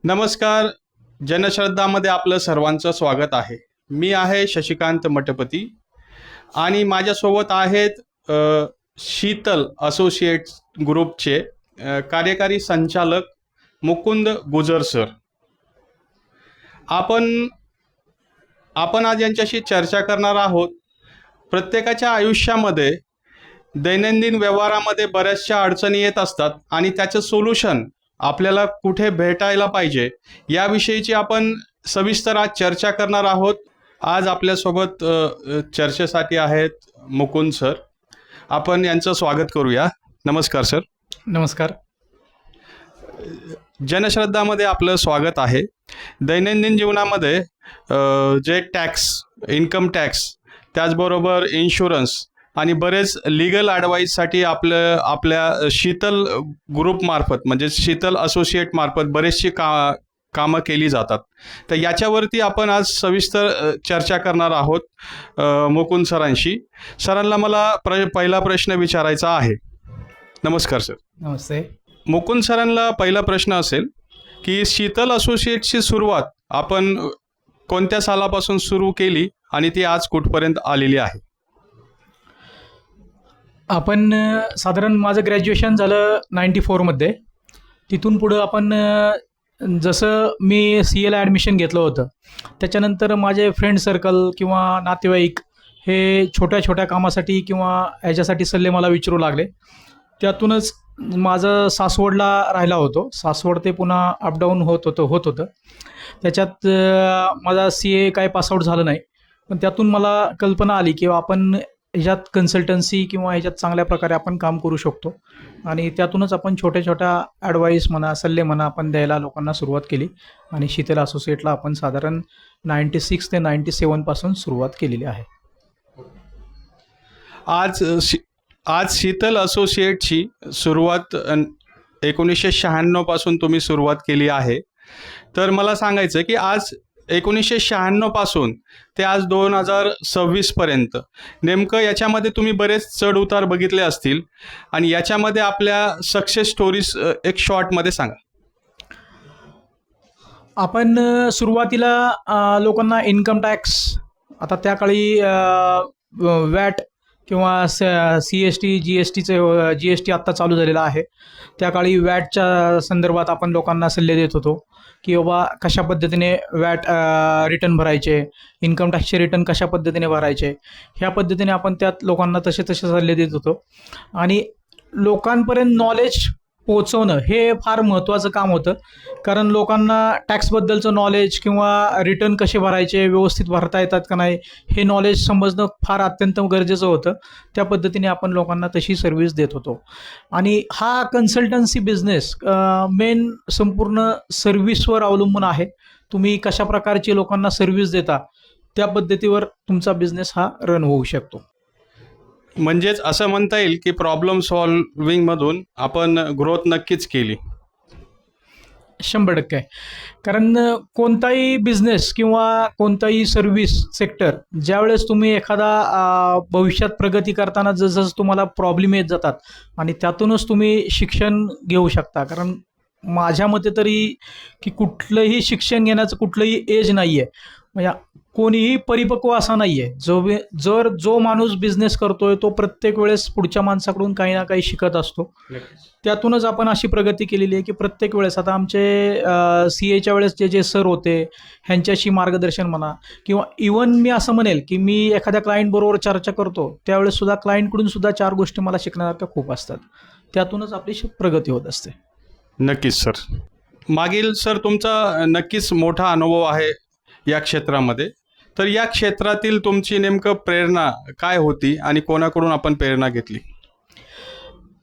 नमस्कार. जनश्रद्धामध्ये आपलं सर्वांचं स्वागत आहे. मी आहे शशिकांत मठपती आणि माझ्यासोबत आहेत शीतल असोसिएट्स ग्रुपचे कार्यकारी संचालक मुकुंद गुजर सर. आपण आपण आज यांच्याशी चर्चा करणार आहोत. प्रत्येकाच्या आयुष्यामध्ये दैनंदिन व्यवहारामध्ये बऱ्याचशा अडचणी येत असतात आणि त्याचं सोल्युशन आपल्याला कुठे भेटायला पाहिजे याविषयीची आपण सविस्तर आज चर्चा करणार आहोत. आज आपल्यासोबत चर्चेसाठी आहेत मुकुंद सर. आपण यांचं स्वागत करूया. नमस्कार सर. नमस्कार. जनश्रद्धामध्ये आपलं स्वागत आहे. दैनंदिन जीवनामध्ये जे टॅक्स, इन्कम टॅक्स, त्याचबरोबर इन्शुरन्स आणि बरेच लीगल ॲडवाईससाठी आपल्या शीतल ग्रुपमार्फत म्हणजे शीतल असोसिएट मार्फत बरेचशी कामं केली जातात. तर याच्यावरती आपण आज सविस्तर चर्चा करणार आहोत मुकुंद सरांशी. सरांना मला पहिला प्रश्न विचारायचा आहे. नमस्कार सर. नमस्ते. मुकुंद सरांना पहिला प्रश्न असेल की शीतल असोसिएटची सुरुवात आपण कोणत्या सालापासून सुरू केली आणि ती आज कुठपर्यंत आलेली आहे? आपण साधारण माझं ग्रॅज्युएशन झालं 94मध्ये. तिथून पुढं आपण जसं मी CAला ॲडमिशन घेतलं होतं त्याच्यानंतर माझे फ्रेंड सर्कल किंवा नातेवाईक हे छोट्या छोट्या कामासाठी किंवा ह्याच्यासाठी सल्ले मला विचारू लागले. त्यातूनच माझं सासवडला राहिला होतो. सासवड ते पुन्हा अपडाऊन होत होतं. त्याच्यात माझा CA काय पासआउट झालं नाही, पण त्यातून मला कल्पना आली की आपण ह्याच्यात कन्सल्टन्सी किंवा ह्याच्यात चांगल्या प्रकारे आपण काम करू शकतो आणि त्यातूनच आपण छोट्या छोट्या ॲडवाईस म्हणा, सल्ले म्हणा आपण द्यायला लोकांना सुरुवात केली आणि शीतल असोसिएटला आपण साधारण 96 ते 97 पासून सुरुवात केलेली आहे. आज शीतल असोसिएटची सुरुवात 1996 पासून तुम्ही सुरुवात केली आहे. तर मला सांगायचं की आज 1996 पासून ते आज 2026 पर्यंत नेमकं याच्यामध्ये तुम्ही बरेच चढ उतार बघितले असतील आणि याच्यामध्ये आपल्या सक्सेस स्टोरीज एक शॉर्टमध्ये सांगा. आपण सुरुवातीला लोकांना इन्कम टॅक्स, आता त्या काळी वॅट किंवा CST GST आत्ता चालू झालेला आहे. त्या काळी वॅटच्या संदर्भात आपण लोकांना सल्ले देत होतो की बाबा कशा पद्धतीने वॅट रिटर्न भरायचे, इन्कम टॅक्सचे रिटर्न कशा पद्धतीने भरायचे, ह्या पद्धतीने आपण त्यात लोकांना तसे सल्ले देत होतो. आणि लोकांपर्यंत नॉलेज पोहोचवणं हे फार महत्त्वाचं काम होतं, कारण लोकांना टॅक्सबद्दलचं नॉलेज किंवा रिटर्न कसे भरायचे, व्यवस्थित भरता येतात का नाही हे नॉलेज समजणं फार अत्यंत गरजेचं होतं. त्या पद्धतीने आपण लोकांना तशी सर्व्हिस देत होतो. आणि हा कन्सल्टन्सी बिझनेस मेन संपूर्ण सर्व्हिसवर अवलंबून आहे. तुम्ही कशा प्रकारची लोकांना सर्व्हिस देता त्या पद्धतीवर तुमचा बिझनेस हा रन होऊ शकतो. म्हणजेच असं म्हणता येईल की प्रॉब्लेम सॉल्विंगमधून आपण ग्रोथ नक्कीच केली. 100%. कारण कोणताही बिझनेस किंवा कोणताही सर्व्हिस सेक्टर ज्यावेळेस तुम्ही एखादा भविष्यात प्रगती करताना जसं तुम्हाला प्रॉब्लेम येत जातात आणि त्यातूनच तुम्ही शिक्षण घेऊ शकता. कारण माझ्या मते तरी की कुठलंही शिक्षण घेण्याचं कुठलंही एज नाही आहे. म्हणजे कोणीही परिपक्व असा नाही आहे. जो माणूस बिझनेस करतोय तो प्रत्येक वेळेस पुढच्या माणसाकडून काही ना काही शिकत असतो. त्यातूनच आपण अशी प्रगती केलेली आहे की प्रत्येक वेळेस आता आमचे CAच्या वेळेस जे सर होते ह्यांच्याशी मार्गदर्शन म्हणा किंवा इवन मी असं म्हणेल की मी एखाद्या क्लायंटबरोबर चर्चा करतो त्यावेळेस सुद्धा क्लायंटकडून सुद्धा 4 गोष्टी मला शिकण्यासारख्या खूप असतात. त्यातूनच आपली प्रगती होत असते. नक्कीच सर. मागील सर तुमचा नक्कीच मोठा अनुभव आहे या क्षेत्रामध्ये. तर या क्षेत्रातील तुमची नेमकं प्रेरणा काय होती आणि कोणाकडून आपण प्रेरणा घेतली?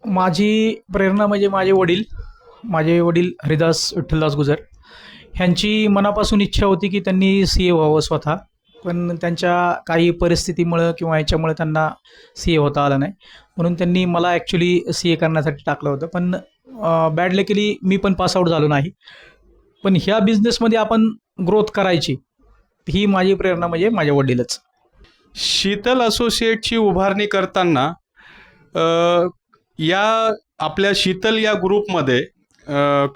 माझी प्रेरणा म्हणजे माझे वडील हरिदास विठ्ठलदास गुजर. ह्यांची मनापासून इच्छा होती की त्यांनी CA व्हावं स्वतः, पण त्यांच्या काही परिस्थितीमुळं किंवा ह्याच्यामुळे त्यांना CA होता आलं नाही. म्हणून त्यांनी मला ॲक्च्युली CA करण्यासाठी टाकलं होतं. पण बॅड लकीली मी पण पासआउट झालो नाही. पण ह्या बिझनेसमध्ये आपण ग्रोथ करायची ही माझी प्रेरणा म्हणजे माझे वडीलच. शीतल असोसिएटची उभारणी करताना या आपल्या शीतल या ग्रुपमध्ये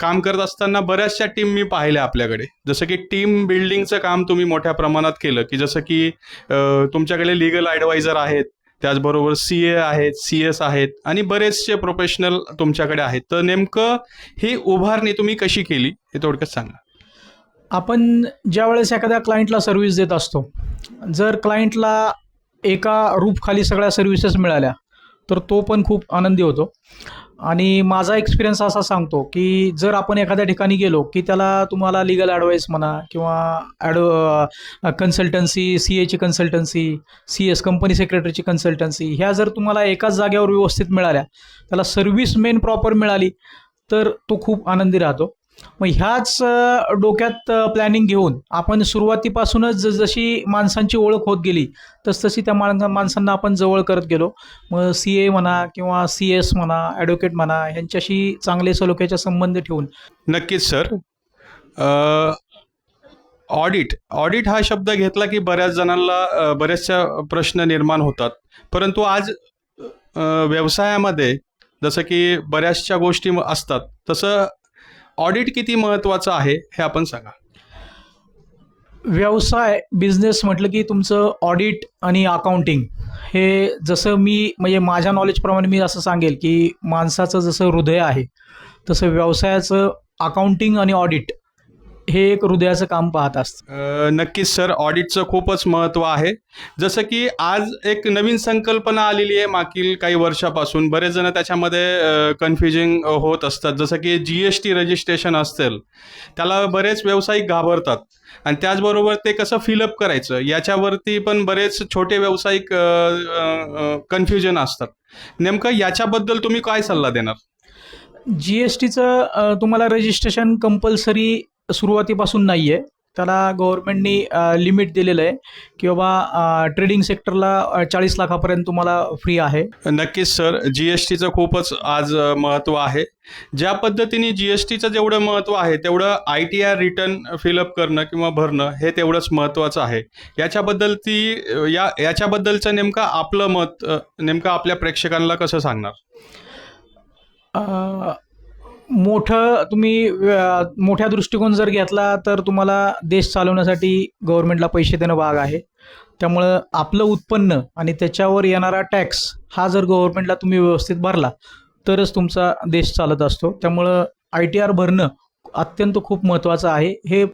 काम करत असताना बऱ्याचशा टीम मी पाहिल्या आपल्याकडे. जसं की टीम बिल्डिंगचं काम तुम्ही मोठ्या प्रमाणात केलं, की जसं की तुमच्याकडे लीगल ॲडवायझर आहेत, त्याचबरोबर CA आहेत, CS आहेत आणि बरेचसे प्रोफेशनल तुमच्याकडे आहेत. तर नेमकं ही उभारणी तुम्ही कशी केली हे थोडक्यात सांगा. आपण ज्यावेळेस एखाद्या क्लायंटला सर्व्हिस देत असतो, जर क्लायंटला एका रूफखाली सगळ्या सर्व्हिसेस मिळाल्या तर तो पण खूप आनंदी होतो. आणि माझा एक्सपिरियन्स असा सांगतो की जर आपण एखाद्या ठिकाणी गेलो की त्याला तुम्हाला लीगल ॲडवाईस म्हणा किंवा कन्सल्टन्सी, CAची कन्सल्टन्सी, CS कंपनी सेक्रेटरीची कन्सल्टन्सी, ह्या जर तुम्हाला एकाच जागेवर व्यवस्थित मिळाल्या, त्याला सर्व्हिस मेन प्रॉपर मिळाली, तर तो खूप आनंदी राहतो. मग ह्याच डोक्यात प्लॅनिंग घेऊन आपण सुरुवातीपासूनच जशी माणसांची ओळख होत गेली तसतशी त्या माणसांना आपण जवळ करत गेलो. मग CA म्हणा किंवा CS म्हणा, ॲडव्होकेट म्हणा, ह्यांच्याशी चांगले सलोख्याचे संबंध ठेवून. नक्कीच सर. ऑडिट हा शब्द घेतला की बऱ्याच जणांना बरेचशा प्रश्न निर्माण होतात. परंतु आज व्यवसायामध्ये जसं की बऱ्याचशा गोष्टी असतात, तसं ऑडिट किती महत्त्वाचं आहे हे आपण सांगा. व्यवसाय, बिझनेस म्हटलं की तुमचं ऑडिट आणि अकाउंटिंग हे, जसं मी म्हणजे माझ्या नॉलेजप्रमाणे मी असं सांगेल की माणसाचं जसं हृदय आहे तसं व्यवसायाचं अकाउंटिंग आणि ऑडिट हे एक हृदयाचं काम पाहत असतं. नक्कीच सर, ऑडिटचं खूपच महत्त्व आहे. जसं की आज एक नवीन संकल्पना आलेली आहे मागील काही वर्षापासून. बरेच जण त्याच्यामध्ये कन्फ्युजिंग होत असतात. जसं की GST रजिस्ट्रेशन असेल, त्याला बरेच व्यावसायिक घाबरतात आणि त्याचबरोबर ते कसं फिलअप करायचं याच्यावरती पण बरेच छोटे व्यावसायिक कन्फ्युजन असतात. नेमकं याच्याबद्दल तुम्ही काय सल्ला देणार? GSTचं तुम्हाला रजिस्ट्रेशन कंपल्सरी सुरुवातीपासून नाही आहे. त्याला गव्हर्नमेंटनी लिमिट दिलेलं आहे की बाबा ट्रेडिंग सेक्टरला 40 लाखापर्यंत तुम्हाला फ्री आहे. नक्कीच सर, GSTचं खूपच आज महत्त्व आहे. ज्या पद्धतीने GSTचं जेवढं महत्त्व आहे तेवढं ITR रिटर्न फिलअप करणं किंवा भरणं हे तेवढंच महत्त्वाचं आहे. याच्याबद्दलचं नेमकं आपलं मत नेमकं आपल्या प्रेक्षकांना कसं सांगणार? तुम्ही मोठ्या दृष्टिकोन जर घेतला तर तुम्हाला देश चालवण्यासाठी गव्हर्नमेंटला पैसे देणं भाग आहे. त्यामुळं आपलं उत्पन्न आणि त्याच्यावर येणारा टॅक्स हा जर गव्हर्नमेंटला तुम्ही व्यवस्थित भरला तरच तुमचा देश चालत असतो. त्यामुळं ITR भरणं अत्यंत खूप महत्त्वाचं आहे. हे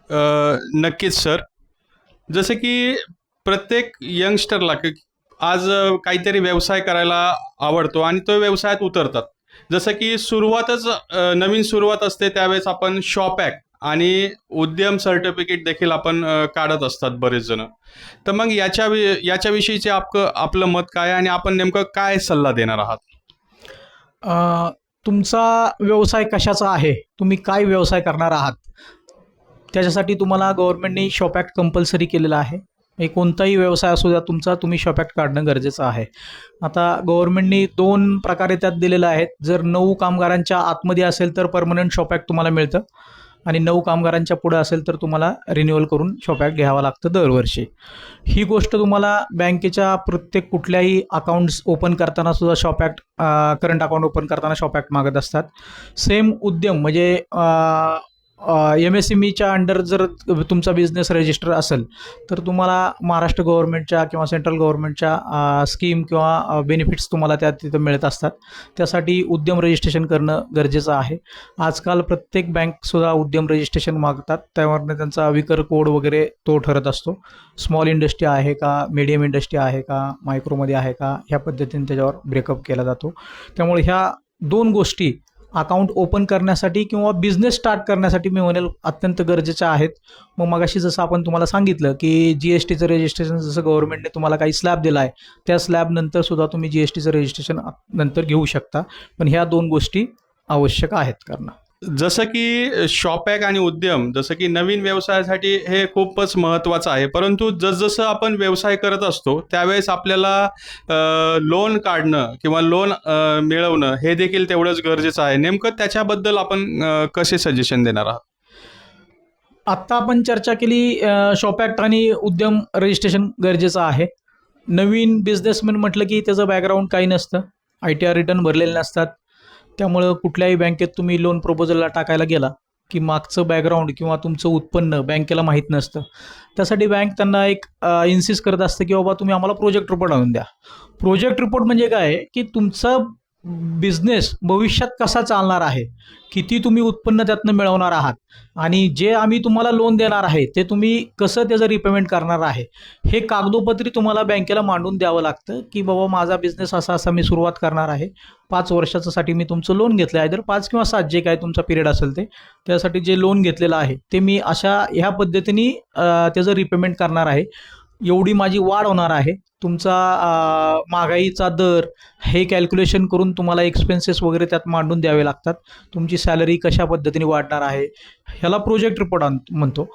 नक्कीच सर. जसं की प्रत्येक यंगस्टरला आज काहीतरी व्यवसाय करायला आवडतो आणि तो व्यवसायात उतरतात. जसं की नवीन सुरुवात असते त्यावेळेस आपण शॉप ॲक्ट आणि उद्यम सर्टिफिकेट देखील आपण काढत असतात बरेच जण. तर मग याच्याविषयीचे आपलं मत काय आणि आपण नेमकं काय सल्ला देणार आहात? तुमचा व्यवसाय कशाचा आहे, तुम्ही काय व्यवसाय करणार आहात, त्याच्यासाठी तुम्हाला गव्हर्नमेंटने शॉप ॲक्ट कंपल्सरी केलेला आहे. कोणताही व्यवसाय असू द्या तुमचा, तुम्ही शॉप ॲक्ट काढणं गरजेचं आहे. आता गव्हर्नमेंटनी 2 प्रकारे त्यात दिलेलं आहेत. जर 9 कामगारांच्या आतमध्ये असेल तर परमनंट शॉप ॲक्ट तुम्हाला मिळतं आणि 9 कामगारांच्या पुढे असेल तर तुम्हाला रिन्युअल करून शॉप ॲक्ट घ्यावं लागतं दरवर्षी. ही गोष्ट तुम्हाला बँकेच्या प्रत्येक कुठल्याही अकाउंट्स ओपन करताना सुद्धा shop act, current account open करताना शॉप ॲक्ट मागत असतात. सेम उद्यम म्हणजे MSMEच्या अंडर जर तुमचा बिझनेस रजिस्टर असेल तर तुम्हाला महाराष्ट्र गव्हर्नमेंटच्या किंवा सेंट्रल गव्हर्नमेंटच्या स्कीम किंवा बेनिफिट्स तुम्हाला तिथं मिळत असतात. त्यासाठी उद्यम रजिस्ट्रेशन करणं गरजेचं आहे. आजकाल प्रत्येक बँकसुद्धा उद्यम रजिस्ट्रेशन मागतात. त्यावरनं त्यांचा विकर कोड वगैरे तो ठरत असतो. स्मॉल इंडस्ट्री आहे का, मीडियम इंडस्ट्री आहे का, मायक्रोमध्ये आहे का, ह्या पद्धतीने त्याच्यावर ब्रेकअप केला जातो. त्यामुळे ह्या 2 गोष्टी अकाउंट ओपन करण्यासाठी किंवा बिझनेस स्टार्ट करण्यासाठी मी म्हणेल अत्यंत गरजेच्या आहेत. मग मगाशी जसं आपण तुम्हाला सांगितलं की GSTचं रजिस्ट्रेशन जसं गव्हर्नमेंटने तुम्हाला काही स्लॅब दिला आहे त्या स्लॅबनंतर सुद्धा तुम्ही GSTचं रजिस्ट्रेशन नंतर घेऊ शकता. पण ह्या 2 गोष्टी आवश्यक आहेत करणं. जसं की शॉप ॲक्ट आणि उद्यम, जसं की नवीन व्यवसायासाठी हे खूपच महत्त्वाचं आहे. परंतु जसजसं आपण व्यवसाय करत असतो त्यावेळेस आपल्याला लोन काढणं किंवा लोन मिळवणं हे देखील तेवढंच गरजेचं आहे. नेमकं त्याच्याबद्दल आपण कसे सजेशन देणार आहात? आत्ता आपण चर्चा केली शॉप ॲक्ट आणि उद्यम रजिस्ट्रेशन गरजेचं आहे. नवीन बिझनेसमॅन म्हटलं की त्याचं बॅकग्राऊंड काही नसतं, ITR रिटर्न भरलेले नसतात, त्यामुळं कुठल्याही बँकेत तुम्ही लोन प्रपोजलला टाकायला गेला की मागचं बॅकग्राऊंड किंवा तुमचं उत्पन्न बँकेला माहीत नसतं. त्यासाठी बँक त्यांना एक इन्सिस्ट करत असते की बाबा तुम्ही आम्हाला प्रोजेक्ट रिपोर्ट आणून द्या. प्रोजेक्ट रिपोर्ट म्हणजे काय आहे की तुमचा बिझनेस भविष्यात कसा चालणार आहे, किती तुम्ही उत्पन्न त्यातनं मिळवणार आहात आणि जे आम्ही तुम्हाला लोन देणार आहे ते तुम्ही कसं त्याचं रिपेमेंट करणार आहे, हे कागदोपत्री तुम्हाला बँकेला मांडून द्यावं लागतं की बाबा माझा बिझनेस असा असा मी सुरुवात करणार आहे, 5 वर्षासाठी मी तुमचं लोन घेतलं आहे, तर 5 किंवा 7 जे काय तुमचा पिरियड असेल ते त्यासाठी जे लोन घेतलेलं आहे ते मी अशा ह्या पद्धतीने त्याचं रिपेमेंट करणार आहे, एवढी माझी वाढ होणार आहे. तुमचा महागाईचा दर हे कॅल्क्युलेशन करून तुम्हाला एक्सपेन्सेस वगैरे त्यात मांडून द्यावे लागतात. तुमची सॅलरी कशा पद्धतीने वाढणार आहे, ह्याला प्रोजेक्ट रिपोर्ट म्हणतो.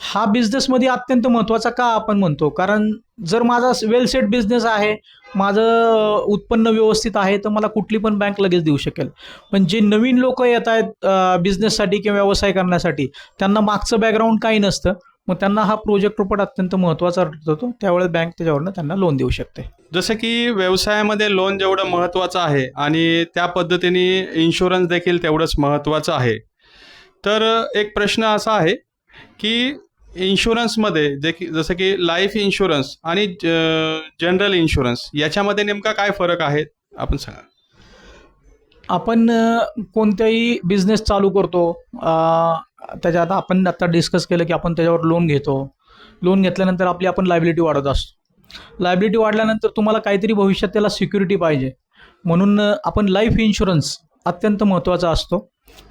हा बिझनेसमध्ये अत्यंत महत्त्वाचा का आपण म्हणतो, कारण जर माझा वेल सेट बिझनेस आहे, माझं उत्पन्न व्यवस्थित आहे, तर मला कुठली पण बँक लगेच देऊ शकेल. पण जे नवीन लोक येत आहेत बिझनेससाठी किंवा व्यवसाय करण्यासाठी, त्यांना मागचं बॅकग्राऊंड काही नसतं, मग त्यांना हा प्रोजेक्ट रिपोर्ट अत्यंत महत्त्वाचा ठरतो. त्यावेळेस बँक त्याच्यावरनं त्यांना लोन देऊ शकते. जसं की व्यवसायामध्ये लोन जेवढं महत्त्वाचं आहे आणि त्या पद्धतीने इन्शुरन्स देखील तेवढंच महत्त्वाचं आहे. तर एक प्रश्न असा आहे की इन्शुरन्समध्ये जसं की लाईफ इन्शुरन्स आणि जनरल इन्शुरन्स याच्यामध्ये नेमका काय फरक आहे आपण सांगा. आपण कोणताही बिझनेस चालू करतो, त्याच्यात आपण आता डिस्कस केलं की आपण त्याच्यावर लोन घेतो. लोन घेतल्यानंतर आपण लायबिलिटी वाढवत असतो. लायबिलिटी वाढल्यानंतर तुम्हाला काहीतरी भविष्यात त्याला सिक्युरिटी पाहिजे, म्हणून आपण लाईफ इन्शुरन्स अत्यंत महत्त्वाचा असतो.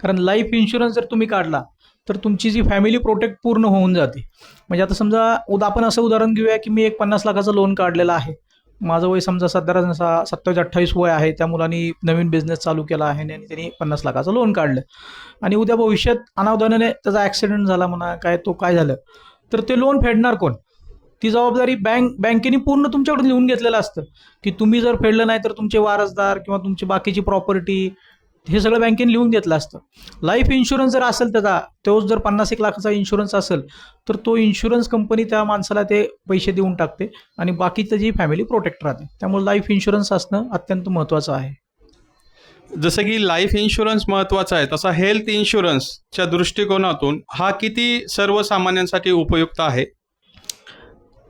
कारण लाईफ इन्शुरन्स जर तुम्ही काढला तर तुमची जी फॅमिली प्रोटेक्ट पूर्ण होऊन जाते. म्हणजे आता समजा आपण असं उदाहरण घेऊया की मी एक 50 लाखाचं लोन काढलेलं आहे. माझं वय समजा 27-28 वय आहे. त्या मुलांनी नवीन बिझनेस चालू केला आहे आणि त्यांनी 50 लाखाचं लोन काढलं आणि उद्या भविष्यात अनावधानाने त्याचा ॲक्सिडेंट झाला म्हणा, काय झालं, तर ते लोन फेडणार कोण? ती जबाबदारी बँकेने पूर्ण तुमच्याकडून लिहून घेतलेलं असतं की तुम्ही जर फेडलं नाही तर तुमचे वारसदार किंवा तुमची बाकीची प्रॉपर्टी हे सगळं बँकेने लिहून घेतलं असतं. लाईफ इन्शुरन्स जर असेल तोच जर 50-1 लाखाचा इन्शुरन्स असेल तर तो इन्शुरन्स कंपनी त्या माणसाला ते पैसे देऊन टाकते आणि बाकीची जी फॅमिली प्रोटेक्ट राहते. त्यामुळे लाईफ इन्शुरन्स असणं अत्यंत महत्त्वाचं आहे. जसं की लाईफ इन्शुरन्स महत्त्वाचा आहे, तसा हेल्थ इन्शुरन्सच्या दृष्टिकोनातून हा किती सर्वसामान्यांसाठी उपयुक्त आहे?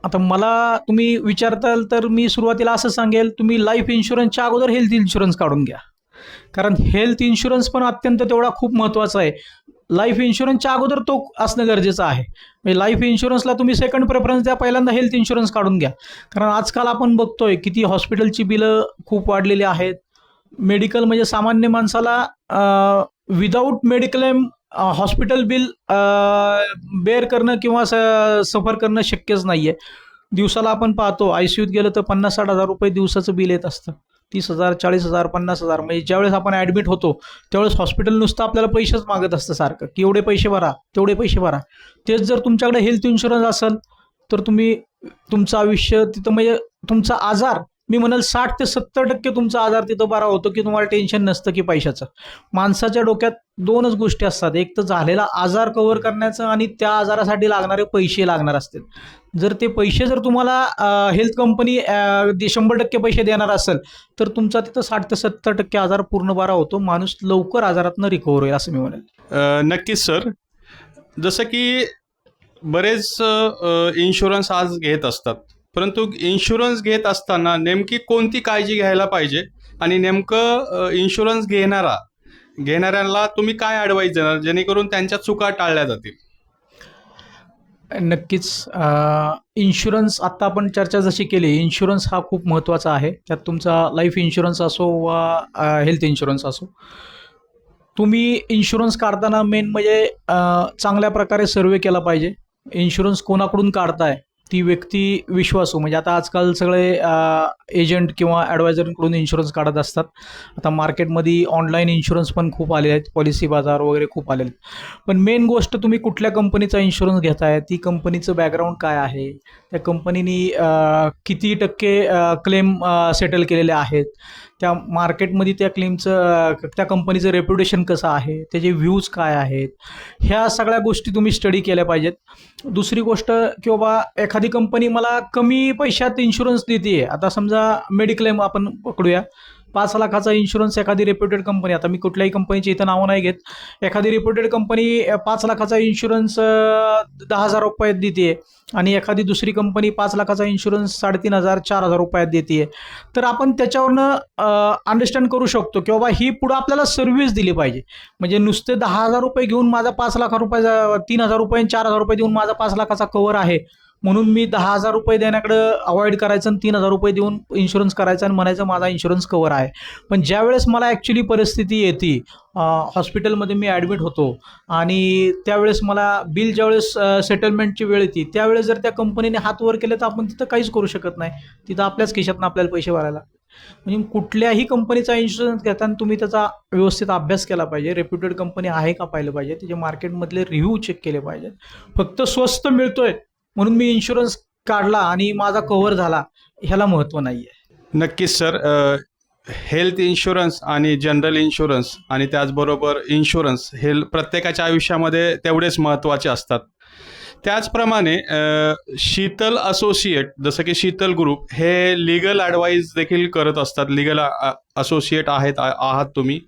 आता मला तुम्ही विचारताल तर मी सुरुवातीला असं सांगेल, तुम्ही लाईफ इन्शुरन्सच्या अगोदर हेल्थ इन्शुरन्स काढून घ्या. कारण हेल्थ इन्शुरन्स पण अत्यंत तेवढा खूप महत्त्वाचा आहे. लाईफ इन्शुरन्सच्या अगोदर तो असणं गरजेचं आहे. म्हणजे लाईफ इन्शुरन्सला तुम्ही सेकंड प्रेफरन्स द्या, पहिल्यांदा हेल्थ इन्शुरन्स काढून घ्या. कारण आजकाल आपण बघतोय किती हॉस्पिटलची बिलं खूप वाढलेली आहेत. मेडिकल म्हणजे सामान्य माणसाला without mediclaim hospital bill bear करणं किंवा सफर करणं शक्यच नाही आहे. दिवसाला आपण पाहतो ICUत गेलं तर 50-60 हजार रुपये दिवसाचं बिल येत असतं. 30,000, 40,000, 50,000. म्हणजे ज्यावेळेस आपण ॲडमिट होतो त्यावेळेस हॉस्पिटल नुसतं आपल्याला पैसेच मागत असतं सारखं की एवढे पैसे भरा, तेवढे पैसे भरा. तेच जर तुमच्याकडे हेल्थ इन्शुरन्स असेल तर तुमचं आयुष्य तिथं, म्हणजे तुमचा आजार, मी म्हणाल 60 ते 70% तुमचा आजार तिथं बरा होतो की तुम्हाला टेन्शन नसतं की पैशाचं. माणसाच्या डोक्यात 2च गोष्टी असतात, एक तर झालेला आजार कव्हर करण्याचं आणि त्या आजारासाठी लागणारे पैसे लागणार असतील. जर ते पैसे तुम्हाला हेल्थ कंपनी 100% पैसे देणार असेल तर तुमचा तिथं 60 ते 70% आजार पूर्ण बरा होतो. माणूस लवकर आजारातनं रिकव्हर होईल असं मी म्हणेल. नक्कीच सर. जसं की बरेच इन्शुरन्स आज घेत असतात, परंतु इन्शुरन्स घेत असताना नेमकी कोणती काळजी घ्यायला पाहिजे आणि नेमकं इन्शुरन्स घेणाऱ्यांना तुम्ही काय ॲडवाईस देणार जेणेकरून त्यांच्या चुका टाळल्या जातील? नक्कीच. इन्शुरन्स आत्ता आपण चर्चा जशी केली, इन्शुरन्स हा खूप महत्त्वाचा आहे. त्यात तुमचा लाईफ इन्शुरन्स असो वा हेल्थ इन्शुरन्स असो, तुम्ही इन्शुरन्स काढताना मेन म्हणजे चांगल्या प्रकारे सर्वे केला पाहिजे. इन्शुरन्स कोणाकडून काढताय ती व्यक्ती विश्वासू, म्हणजे आता आजकाल सगळे एजंट किंवा ॲडवायझरकडून इन्शुरन्स काढत असतात. आता मार्केटमध्ये ऑनलाईन इन्शुरन्स पण खूप आले आहेत, पॉलिसी बाजार वगैरे खूप आलेले आहेत. पण मेन गोष्ट तुम्ही कुठल्या कंपनीचा इन्शुरन्स घेताय, ती कंपनीचं बॅकग्राऊंड काय आहे, त्या कंपनीने किती टक्के क्लेम सेटल केलेले आहेत, त्या मार्केटमध्ये त्या क्लेमचं, त्या कंपनीचं रेप्युटेशन कसं आहे, त्याचे व्ह्यूज काय आहेत, ह्या सगळ्या गोष्टी तुम्ही स्टडी केल्या पाहिजेत. दुसरी गोष्ट की बाबा एखादी कंपनी मला कमी पैशात इन्शुरन्स देते आहे. आता समजा मेडिक्लेम आपण पकडूया, 5 लाखाचा इन्शुरन्स एखादी रेप्युटेड कंपनी, आता मी कुठल्याही कंपनीची इथं नावं नाही घेत, एखादी रेप्युटेड कंपनी 5 लाखाचा इन्शुरन्स 10,000 रुपयात देते आणि एखादी दुसरी कंपनी 5 लाखाचा इन्शुरन्स 3,500 4,000 रुपयात देते, तर आपण त्याच्यावरनं अंडरस्टँड करू शकतो की बाबा ही पुढं आपल्याला सर्व्हिस दिली पाहिजे. म्हणजे नुसते 10,000 रुपये घेऊन माझा 5 लाख रुपयाचा 3,000 रुपये 4,000 रुपये देऊन माझा 5 लाखाचा कव्हर आहे म्हणून मी 10,000 रुपये देण्याकडं अवॉइड करायचं आणि 3,000 रुपये देऊन इन्शुरन्स करायचा आणि म्हणायचं माझा इन्शुरन्स कव्हर आहे. पण ज्यावेळेस मला ॲक्च्युली परिस्थिती येते, हॉस्पिटलमध्ये मी ॲडमिट होतो आणि त्यावेळेस मला बिल ज्यावेळेस सेटलमेंटची वेळ येते त्यावेळेस जर त्या कंपनीने हात वर केले तर आपण तिथं काहीच करू शकत नाही. तिथं आपल्याच खिशातनं आपल्याला पैसे भरायला लागतात. म्हणजे कुठल्याही कंपनीचा इन्शुरन्स घेताना तुम्ही त्याचा व्यवस्थित अभ्यास केला पाहिजे, रेप्युटेड कंपनी आहे का पाहिलं पाहिजे, त्याचे मार्केटमधले रिव्ह्यू चेक केले पाहिजेत. फक्त स्वस्त मिळतोय म्हणून मी इन्शुरन्स काढला आणि माझा कव्हर झाला ह्याला महत्त्व नाही आहे. नक्कीच सर. हेल्थ इन्शुरन्स आणि जनरल इन्शुरन्स आणि त्याचबरोबर इन्शुरन्स हे प्रत्येकाच्या आयुष्यामध्ये तेवढेच महत्त्वाचे असतात. त्याचप्रमाणे शीतल असोसिएट, जसं की शीतल ग्रुप हे लीगल ॲडवाईस देखील करत असतात. लीगल असोसिएट आहात तुम्ही.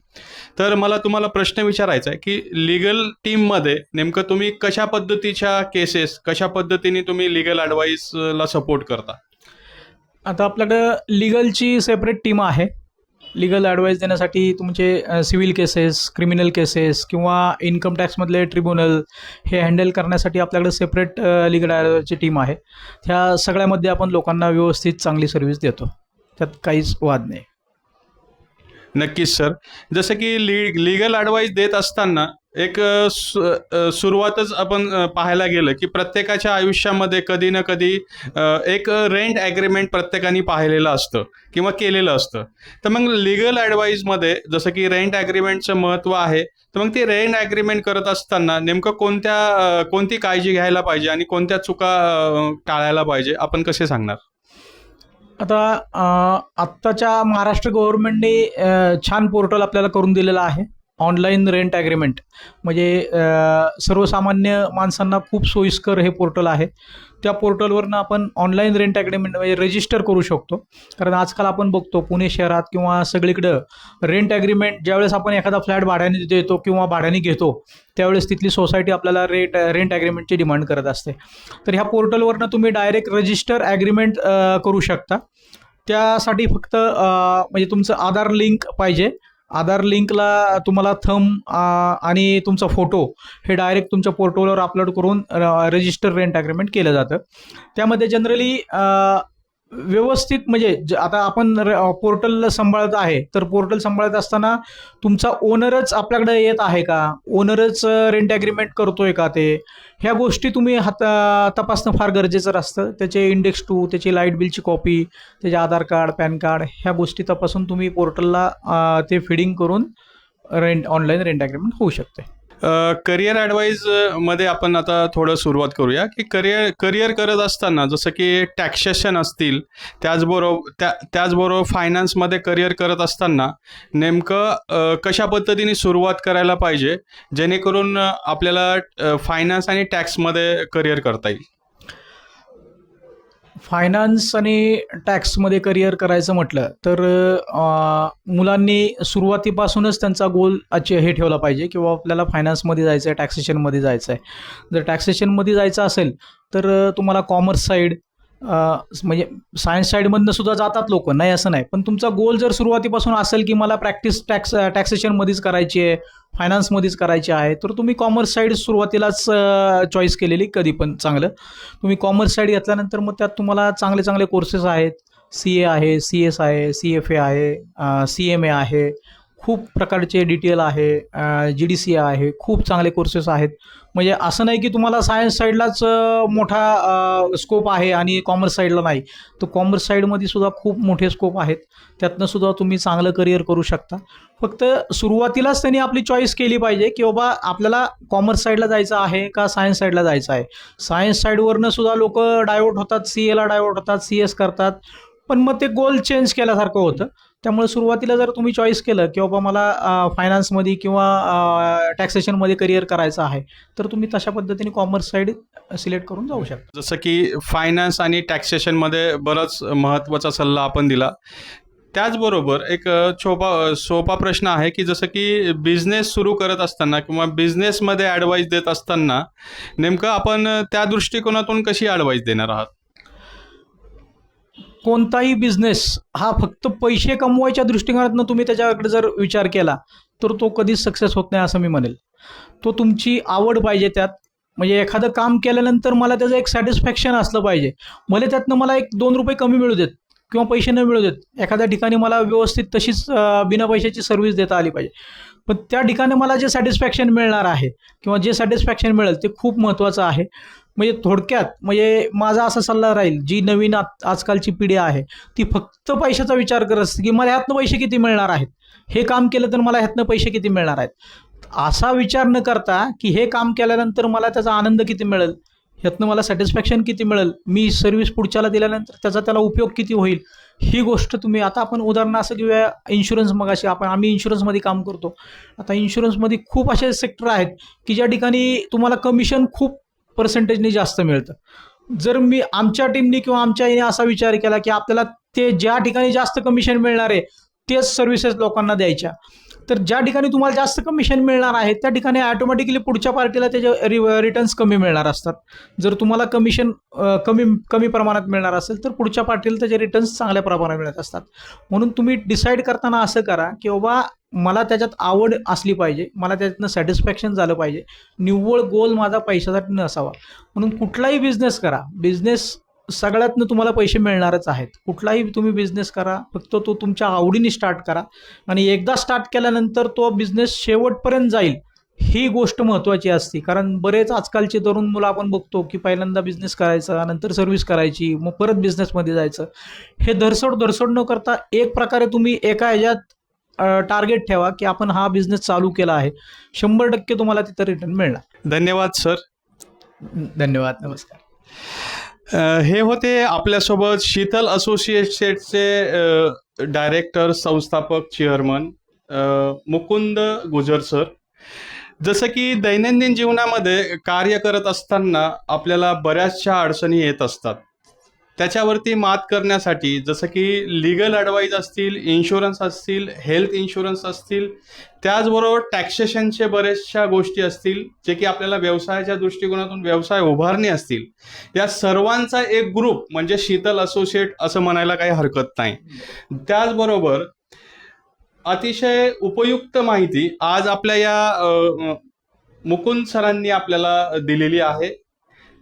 तर मला तुम्हाला प्रश्न विचारायचा आहे की लीगल टीममध्ये नेमकं तुम्ही कशा पद्धतीच्या केसेस, कशा पद्धतीने तुम्ही लीगल ॲडवाईसला सपोर्ट करता? आता आपल्याकडं लीगलची सेपरेट टीम आहे. लीगल ॲडवाईस देण्यासाठी तुमचे सिव्हिल केसेस, क्रिमिनल केसेस किंवा इन्कम टॅक्समधले ट्रिब्युनल हे हँडल करण्यासाठी आपल्याकडे सेपरेट लीगल ॲडवाईसची टीम आहे. ह्या सगळ्यामध्ये आपण लोकांना व्यवस्थित चांगली सर्व्हिस देतो, त्यात काहीच वाद नाही. नक्कीच सर. जसं की लीगल ॲडवाईस देत असताना एक सुरुवातच आपण पाहायला गेलं की प्रत्येकाच्या आयुष्यामध्ये कधी ना कधी एक रेंट ॲग्रीमेंट प्रत्येकाने पाहिलेलं असतं किंवा केलेलं असतं. तर मग लीगल ॲडवाईसमध्ये जसं की रेंट ॲग्रीमेंटचं महत्त्व आहे, तर मग ती रेंट ॲग्रीमेंट करत असताना नेमकं कोणती काळजी घ्यायला पाहिजे आणि कोणत्या चुका टाळायला पाहिजे, आपण कसे सांगणार? आता आत्ताच्या महाराष्ट्र गव्हर्नमेंटने छान पोर्टल आपल्याला करून दिलेलं आहे. ऑनलाईन रेंट ॲग्रीमेंट म्हणजे सर्वसामान्य माणसांना खूप सोयीस्कर हे पोर्टल आहे. त्या पोर्टलवरनं आपण ऑनलाईन रेंट ॲग्रीमेंट म्हणजे रजिस्टर करू शकतो. कारण आजकाल आपण बघतो पुणे शहरात किंवा सगळीकडं रेंट ॲग्रीमेंट ज्यावेळेस आपण एखादा फ्लॅट भाड्याने देतो किंवा भाड्याने घेतो त्यावेळेस तिथली सोसायटी आपल्याला रेंट ॲग्रीमेंटची डिमांड करत असते. तर ह्या पोर्टलवरनं तुम्ही डायरेक्ट रजिस्टर ॲग्रीमेंट करू शकता. त्यासाठी फक्त म्हणजे तुमचं आधार लिंक पाहिजे. आधार लिंकला तुम्हाला थंब आणि तुमचा फोटो हे डायरेक्ट तुमच्या पोर्टलवर अपलोड करून रजिस्टर रेंट ॲग्रीमेंट केलं जातं. त्यामध्ये जनरली व्यवस्थित म्हणजे आता आपण पोर्टल सांभाळत आहे तर पोर्टल सांभाळत असताना तुमचा ओनरच आपल्याकडे येत आहे का, ओनरच रेंट ॲग्रीमेंट करतोय का, ते ह्या गोष्टी तुम्ही तपासणं फार गरजेचं असतं. त्याचे इंडेक्स 2, त्याची लाईट बिलची कॉपी, त्याचे आधार कार्ड, पॅन कार्ड ह्या गोष्टी तपासून तुम्ही पोर्टलला ते फिडिंग करून ऑनलाईन रेंट ॲग्रीमेंट होऊ शकते. करिअर ॲडवाईजमध्ये आपण आता थोडं सुरुवात करूया की करिअर करत असताना जसं की टॅक्सेशन असतील, त्याचबरोबर फायनान्समध्ये करिअर करत असताना नेमकं कशा पद्धतीने सुरुवात करायला पाहिजे जेणेकरून आपल्याला फायनान्स आणि टॅक्समध्ये करिअर करता येईल? फायनान्स आणि टॅक्समध्ये करिअर करायचं म्हटलं तर मुलांनी सुरुवातीपासूनच त्यांचा गोल हे ठेवला पाहिजे किंवा आपल्याला फायनान्समध्ये जायचं आहे, टॅक्सेशनमध्ये जायचं आहे. जर टॅक्सेशनमध्ये जायचं असेल तर तुम्हाला कॉमर्स साईड म्हणजे सायन्स साईडमधनं सुद्धा जातात लोक, नाही असं नाही. पण तुमचा गोल जर सुरुवातीपासून असेल की मला प्रॅक्टिस टॅक्सेशनमध्येच करायची आहे, फायनान्समध्येच करायची आहे, तर तुम्ही कॉमर्स साईड सुरुवातीलाच चॉईस केलेली कधी पण चांगलं. तुम्ही कॉमर्स साईड घेतल्यानंतर मग त्यात तुम्हाला चांगले चांगले कोर्सेस आहेत. CA आहे, CS आहे, CFA आहे, CMA आहे, खूप प्रकारचे DTL आहे, GDCA आहे, खूप चांगले कोर्सेस आहेत. म्हणजे असं नाही की तुम्हाला सायन्स साईडलाच मोठा स्कोप आहे आणि कॉमर्स साईडला नाही. तर कॉमर्स साईडमध्ये सुद्धा खूप मोठे स्कोप आहेत, त्यातनं सुद्धा तुम्ही चांगलं करिअर करू शकता. फक्त सुरुवातीलाच त्यांनी आपली चॉईस केली पाहिजे की बाबा आपल्याला कॉमर्स साईडला जायचं आहे का सायन्स साईडला जायचं आहे. सायन्स साईडवरनं सुद्धा लोक डायवर्ट होतात, CAला डायवर्ट होतात, CS करतात, पण मग ते गोल चेंज केल्यासारखं होतं. त्यामुळे सुरुवातीला जर तुम्ही चॉईस केलं की बाबा मला फायनान्समध्ये किंवा टॅक्सेशनमध्ये करिअर करायचं आहे तर तुम्ही तशा पद्धतीने कॉमर्स साईड सिलेक्ट करून जाऊ शकता. जसं की फायनान्स आणि टॅक्सेशनमध्ये बराच महत्त्वाचा सल्ला आपण दिला. त्याचबरोबर एक सोपा प्रश्न आहे की जसं की बिझनेस सुरू करत असताना किंवा बिझनेसमध्ये ॲडवाईस देत असताना नेमकं आपण त्या दृष्टिकोनातून कशी ॲडवाईस देणार आहात? कोणताही बिझनेस हा फक्त पैसे कमवायच्या दृष्टिकोनातून तुम्ही त्याच्याकडे जर विचार केला तर तो कधीच सक्सेस होत नाही असं मी म्हणेल. तो तुमची आवड पाहिजे त्यात. म्हणजे एखादं काम केल्यानंतर मला त्याचं एक सॅटिस्फॅक्शन असलं पाहिजे. मला त्यातनं मला एक 2 रुपये कमी मिळू देत किंवा पैसे न मिळू देत, एखाद्या ठिकाणी मला व्यवस्थित तशीच बिना पैशाची सर्व्हिस देता आली पाहिजे. पण त्या ठिकाणी मला जे सॅटिस्फॅक्शन मिळणार आहे किंवा जे सॅटिस्फॅक्शन मिळेल ते खूप महत्त्वाचं आहे. म्हणजे थोडक्यात म्हणजे माझा असा सल्ला राहील, जी नवीन आजकालची पिढी आहे ती फक्त पैशाचा विचार करत असते की मला ह्यातनं पैसे किती मिळणार आहेत, हे काम केलं तर मला ह्यातनं पैसे किती मिळणार आहेत. असा विचार न करता की हे काम केल्यानंतर मला त्याचा आनंद किती मिळेल, ह्यातनं मला सॅटिस्फॅक्शन किती मिळेल, मी सर्व्हिस पुढच्याला दिल्यानंतर त्याचा त्याला उपयोग किती होईल, ही गोष्ट तुम्ही. आता आपण उदाहरण असं घेऊया इन्शुरन्स. मगाशी आम्ही इन्शुरन्समध्ये काम करतो. आता इन्शुरन्समध्ये खूप असे सेक्टर आहेत की ज्या ठिकाणी तुम्हाला कमिशन खूप पर्सेंटेजने जास्त मिळतं. जर मी आमच्या टीमनी किंवा आमच्या याने असा विचार केला की आपल्याला ते ज्या ठिकाणी जास्त कमिशन मिळणार आहे तेच सर्व्हिसेस लोकांना द्यायच्या, तर ज्या ठिकाणी तुम्हाला जास्त कमिशन मिळणार आहे त्या ठिकाणी ॲटोमॅटिकली पुढच्या पार्टीला त्याचे रिटर्न्स कमी मिळणार असतात. जर तुम्हाला कमिशन कमी प्रमाणात मिळणार असेल तर पुढच्या पार्टीला त्याचे रिटर्न्स चांगल्या प्रमाणात मिळत असतात. म्हणून तुम्ही डिसाईड करताना असं करा की बाबा मला त्याच्यात आवड असली पाहिजे, मला त्याच्यातनं सॅटिस्फॅक्शन झालं पाहिजे, निव्वळ गोल माझा पैशासाठी नसावा. म्हणून कुठलाही बिझनेस करा, बिझनेस सगळ्यातनं तुम्हाला पैसे मिळणारच आहेत. कुठलाही तुम्ही बिझनेस करा, फक्त तो तुमच्या आवडीने स्टार्ट करा आणि एकदा स्टार्ट केल्यानंतर तो बिझनेस शेवटपर्यंत जाईल, ही गोष्ट महत्त्वाची असते. कारण बरेच आजकालचे तरुण मुलं आपण बघतो की पहिल्यांदा बिझनेस करायचा, नंतर सर्व्हिस करायची, मग परत बिझनेसमध्ये जायचं. हे धरसोड न करता एक प्रकारे तुम्ही एका ह्याच्यात टार्गेट ठेवा की आपण हा बिझनेस चालू केला आहे, 100% तुम्हाला तिथं रिटर्न मिळणार. धन्यवाद सर. धन्यवाद. नमस्कार. हे होते आपल्यासोबत शीतल असोसिएट्सचे डायरेक्टर, संस्थापक, चेअरमन मुकुंद गुजर सर. जसं की दैनंदिन जीवनामध्ये कार्य करत असताना आपल्याला बऱ्याचशा अडचणी येत असतात. त्याच्यावरती मात करण्यासाठी जसं की लीगल ॲडवाईज असतील, इन्शुरन्स असतील, हेल्थ इन्शुरन्स असतील, त्याचबरोबर टॅक्सेशनचे बऱ्याचशा गोष्टी असतील, जे की आपल्याला व्यवसायाच्या दृष्टिकोनातून व्यवसाय उभारणी असतील, या सर्वांचा एक ग्रुप म्हणजे शीतल असोसिएट असं म्हणायला काही हरकत नाही. त्याचबरोबर अतिशय उपयुक्त माहिती आज आपल्या या मुकुंद सरांनी आपल्याला दिलेली आहे.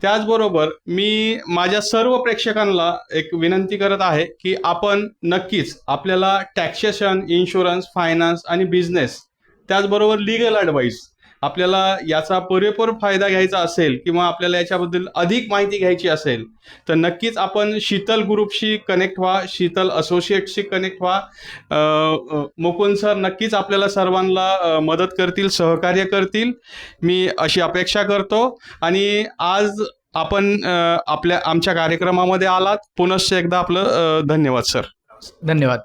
त्याचबरोबर मी माझ्या सर्व प्रेक्षकांना एक विनंती करत आहे की आपण नक्कीच आपल्याला टॅक्सेशन, इन्शुरन्स, फायनान्स आणि बिझनेस, त्याचबरोबर लीगल ॲडवाईस आपल्याला याचा पुरेपूर फायदा घ्यायचा असेल किंवा आपल्याला याच्याबद्दल अधिक माहिती घ्यायची असेल तर नक्कीच आपण शीतल ग्रुपशी कनेक्ट व्हा, शीतल असोसिएट्सशी कनेक्ट व्हा. मुकुंद सर नक्कीच आपल्याला सर्वांना मदत करतील, सहकार्य करतील, मी अशी अपेक्षा करतो. आणि आज आपण आमच्या कार्यक्रमामध्ये आलात, पुनश्च एकदा आपलं धन्यवाद सर. धन्यवाद.